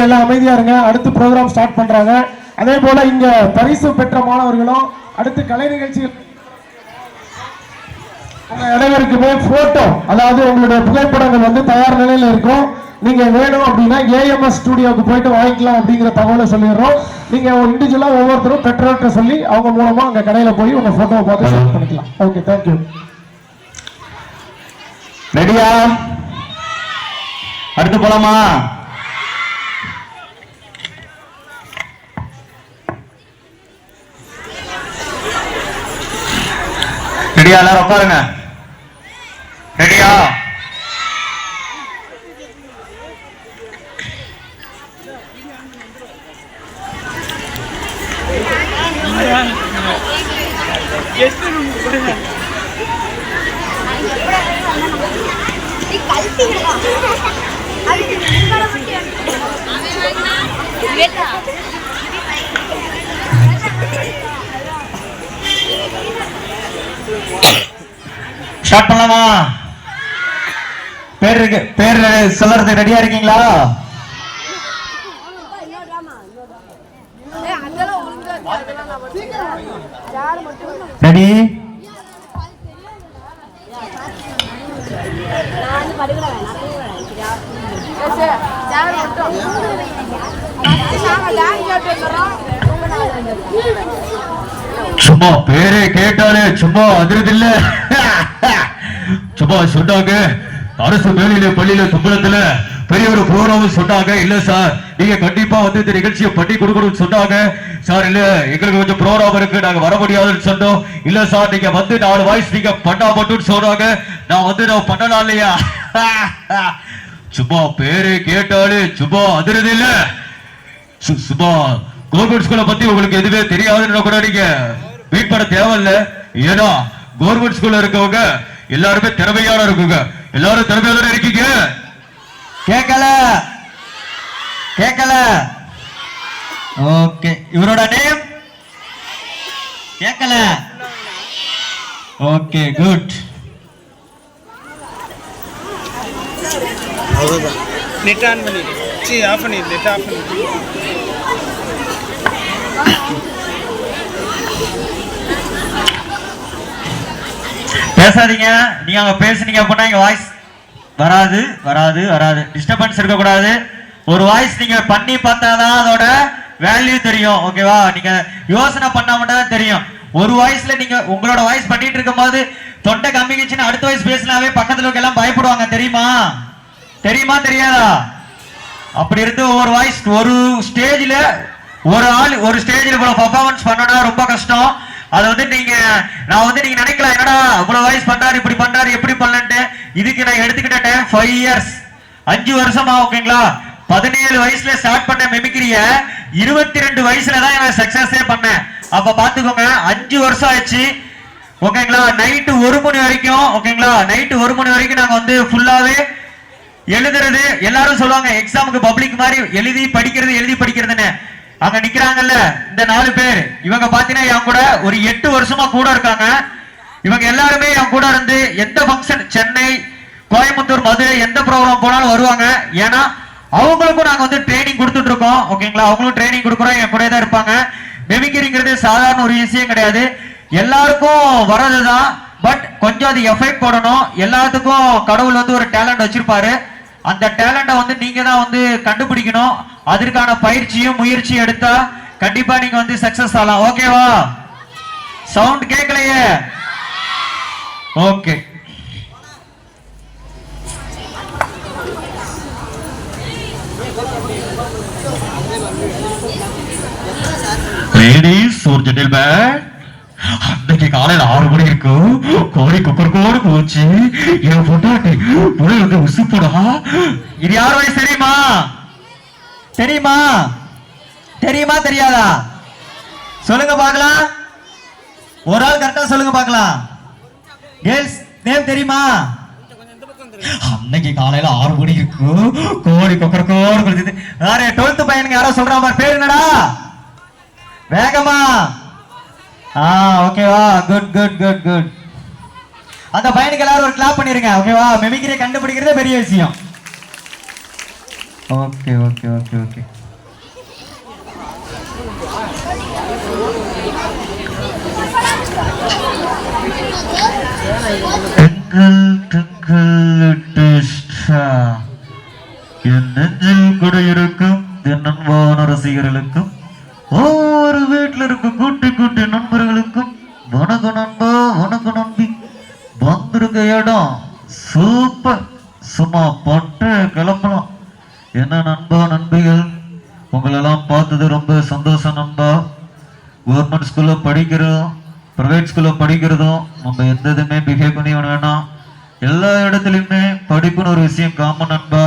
எல்லாம் அமைதியா இருங்க. அடுத்து ப்ரோக்ராம் ஸ்டார்ட் பண்றாங்க. அதே போல இங்க பரிசு பெற்ற மாணவர்களும் அடுத்து கலை நிகழ்ச்சிகள் அனைவருக்குமே போட்டோ, அதாவது உங்களுடைய புகைப்படங்கள் வந்து தயார் நிலையில இருக்கும். நீங்க வேணும் அப்படின்னா ஏஎம்எஸ் ஸ்டுடியோக்கு போயிட்டு வாங்கிக்கலாம் அப்படிங்கிற தகவலை சொல்லிடுறோம். நீங்க இண்டிவிஜுவலா ஒவ்வொருத்தரும் பெற்றோர்கிட்ட சொல்லி அவங்க மூலமா அங்க கடையில போய் உங்க போட்டோவை பார்த்து ஷேர் பண்ணிக்கலாம். Okay, thank you. ரெடியா? அடுத்து போலாமா? ரெடியா? எல்லாரும் உட்காருங்க. ரெடியா? ஸ்டார்ட் பண்ணலாமா? பேர் சொல்றது ரெடியா இருக்கீங்களா? ரெடி? சும்மா பேரே கேட்டாலே சும்மா அதிர்றது இல்ல. சும்மா சொன்னாங்க அரசு மேலில பள்ளியில சம்பளத்துல பெரிய ஒரு ப்ரோக்ராம் சொன்னாங்க. இல்ல சார், நீங்க கண்டிப்பா வந்து இந்த நிகழ்ச்சியை பண்ணி கொடுக்கணும்னு சொன்னாங்க. சார் இல்ல, எங்களுக்கு கொஞ்சம் ப்ரோக்ராம் இருக்கு, நாங்க வர முடியாதுன்னு சொன்னோம். இல்ல சார், நீங்க வந்து 4 வாய்ஸ் நீங்க பண்ணா மட்டும் சொன்னாங்க. நான் பண்ணலாம் இல்லையா? சும்மா பேரு கேட்டாலே சும்மா அதிரது இல்ல. சும்மா கவர்மெண்ட் ஸ்கூலை பத்தி உங்களுக்கு எதுவே தெரியாதுன்னு கூட நீங்க வெயிட் பண்ண தேவையில்ல. ஏன்னா கவர்மெண்ட் ஸ்கூல்ல இருக்கவங்க எல்லாருமே திறமையான இருக்குங்க. எல்லாரும் திறமையான இருக்கீங்க. கேட்கல கேட்கல? ஓகே, இவரோட நேம் கேட்கல? Okay, good. நெட் ஆன் பண்ணிடு. சி ஆஃப் பண்ணிடு. நெட் ஆஃப் பண்ணிடு. பேசாதீங்க. நீங்க அங்க பேசுனீங்க அப்படின்னா இங்க வாய்ஸ் வராது வராது வராது. டிஸ்டர்பன்ஸ் இருக்க கூடாது. ஒரு வாய்ஸ் நீங்க பண்ணி பார்த்தாதான் அதோட வேல்யூ தெரியும். ஓகேவா? நீங்க யோசனை பண்ணா மட்டும் தெரியும். ஒரு வாய்ஸ்ல நீங்க உங்களோட வாய்ஸ் பண்ணிட்டு இருக்கும் போது தொண்டை கம்மிக்குச்சுன்னு அடுத்த வாய்ஸ் பேசினாவே பக்கத்துல இருக்க எல்லாம் பயப்படுவாங்க. தெரியுமா? தெரியுமா தெரியாதா? அப்படி இருந்து ஒவ்வொரு வாய்ஸ் ஒரு ஸ்டேஜ்ல ஒரு ஆள் ஒரு ஸ்டேஜ்ல இவ்வளவு பெர்ஃபார்மன்ஸ் பண்ணனா ரொம்ப கஷ்டம். அது வந்து நான் வந்து நீங்க நினைக்கலாம், என்னடா இவ்வளவு வாய்ஸ் பண்றாரு, இப்படி பண்றாரு, எப்படி பண்ணலன்ட்டு. இதுக்கு நான் எடுத்துக்கிட்ட டைம் 5 இயர்ஸ், 5 வருஷமா. ஓகேங்களா? 17 வயசுல ஸ்டார்ட் பண்ண மெமிக்ரிய 22 வயசுல தான் நான் சக்சஸே பண்ணேன். அப்ப பாத்துக்கோங்க, 5 வருஷம் ஆயிடுச்சு. ஓகேங்களா? நைட்டு 1 மணி வரைக்கும். ஓகேங்களா? நைட்டு 1 மணி வரைக்கும் நாங்க வந்து ஃபுல்லாவே எழுதுறது. எல்லாரும் சொல்லுவாங்க எக்ஸாமுக்கு பப்ளிக் மாதிரி எழுதி படிக்கிறதுன்னு. அங்க நிக்கிறாங்கல்ல இந்த 4 பேர், இவங்க பாத்தீங்கன்னா என் கூட ஒரு 8 வருஷமா கூட இருக்காங்க. இவங்க எல்லாருமே என் கூட இருந்து எந்த ஃபங்க்ஷன், சென்னை, கோயம்புத்தூர், மதுரை எந்த ப்ரோக்ராம் போனாலும் வருவாங்க. ஏன்னா அவங்களுக்கும் நாங்க வந்து ட்ரைனிங் கொடுத்துட்டு இருக்கோம். ஓகேங்களா? அவங்களும் ட்ரைனிங் கொடுக்குறோம், என் கூட தான் இருப்பாங்க. மெமிக்ரிங்கிறது சாதாரண ஒரு விஷயம் கிடையாது. எல்லாருக்கும் வர்றதுதான். பட் கொஞ்சம் அது எஃபெக்ட் போடணும். எல்லாத்துக்கும் கடவுள் வந்து ஒரு டேலண்ட் வச்சிருப்பாரு. அந்த டேலண்ட வந்து நீங்க தான் வந்து கண்டுபிடிக்கணும். அதற்கான பயிற்சியும் முயற்சியும் எடுத்தா கண்டிப்பா நீங்க வந்து சக்சஸ் ஆகலாம். ஓகேவா? சவுண்ட் கேட்கலையே? ஓகே. லேடீஸ் और ஜென்டில்மேன், அன்னைக்கு காலையில 6 மணி இருக்கும் கோழி குக்கர்கோடு போச்சு. என் பொண்டாட்டி புளி வந்து உசுப்படா. இது யார் வயசு தெரியுமா? தெரியுமா? தெரியுமா தெரியாதா? சொல்லுங்க பாக்கலாம். ஒரு ஆள் கரெக்டா சொல்லுங்க பாக்கலாம். கேர்ள்ஸ் நேம் தெரியுமா? அன்னைக்கு காலையில 6 மணி இருக்கும் கோழி குக்கர்கோடு போச்சு. யாரு 12th பையனுங்க யாரோ சொல்ற மாதிரி பேர் என்னடா? வேகமா. ஓகேவா? Good good good good. அந்த பையனுக்கு எல்லாரும் ஒரு கிளாப் பண்ணிருங்க. ஓகேவா? மெமிக்ரியை கண்டுபிடிக்கிறதே பெரிய விஷயம். Okay okay okay okay. என் நெஞ்சில் கூட இருக்கும் என் அன்பான ரசிகர்களுக்கும் ஒவ்வொரு வீட்டில் இருக்கும் கூட்டி கூட்டி நண்பர்களுக்கும் வணக்கம் நண்பா, வணக்கம் நம்பி. வந்திருக்க இடம் சூப்பர், சும்மா பட்டு கிளம்பலாம். என்ன நண்பா நண்பிகள், உங்களெல்லாம் பார்த்தது ரொம்ப சந்தோஷம் நண்பா. கவர்மெண்ட் ஸ்கூல்ல படிக்கிறோம், ப்ரைவேட் ஸ்கூல்ல படிக்கிறதும் நம்ம எந்த இதுவுமே பிஹேவ் பண்ணி வேணாம். எல்லா இடத்துலையுமே படிப்புன்னு ஒரு விஷயம் காமன் நண்பா.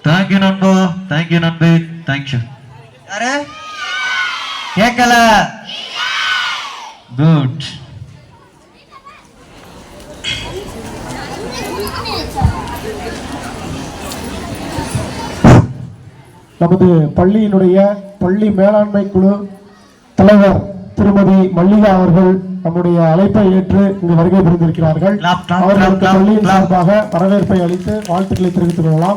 தேங்க்யூ நண்பா, தேங்க்யூ நண்பி, தேங்க்யூ. யாரு கேட்கல? குட். நமது பள்ளியினுடைய பள்ளி மேலாண்மை குழு தலைவர் திருமதி மல்லிகா அவர்கள் நம்முடைய அழைப்பை ஏற்று இங்கு வருகை புரிந்திருக்கிறார்கள். அவர்களுக்கு பள்ளியின் சார்பாக வரவேற்பை அளித்து வாழ்த்துக்களை தெரிவித்துக் கொள்ளலாம்.